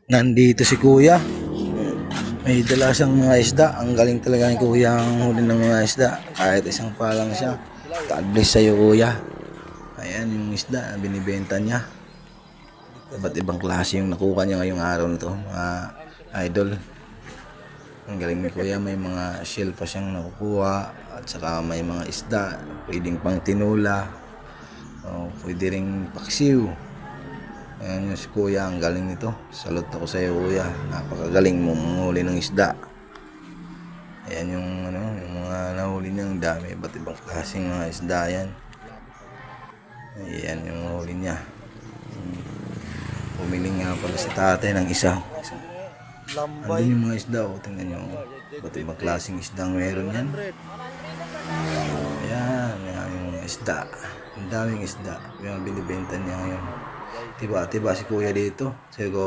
Nandito si kuya. May dala siyang mga isda. Ang galing talaga ni kuya ang huli ng mga isda. Kahit isang palang siya. God bless sa'yo kuya. Ayan yung isda na binibenta niya. Iba't ibang klase yung nakuha niya ngayong araw na to, mga idol. Ang galing ni kuya, may mga shell pa siyang nakukuha. At saka may mga isda. Pwedeng pang tinula. O, pwede ring paksiw. Ayan yung si kuya, ang galing nito. Salute ako sa iyo kuya. Napakagaling mo manghuli ng isda. Ayan yung yung mga nahuli niyang dami. Iba't ibang klaseng mga isda yan. Ayan yung nahuli niya. Pumili nga pala si tatay ng isa. Andun yung mga isda. O, tingnan nyo. Iba't ibang klaseng isda ang meron yan. Ayan, ayan yung mga isda. Ang daming isda. Yung binibenta niya ngayon. Tiba si kuya dito. Siguro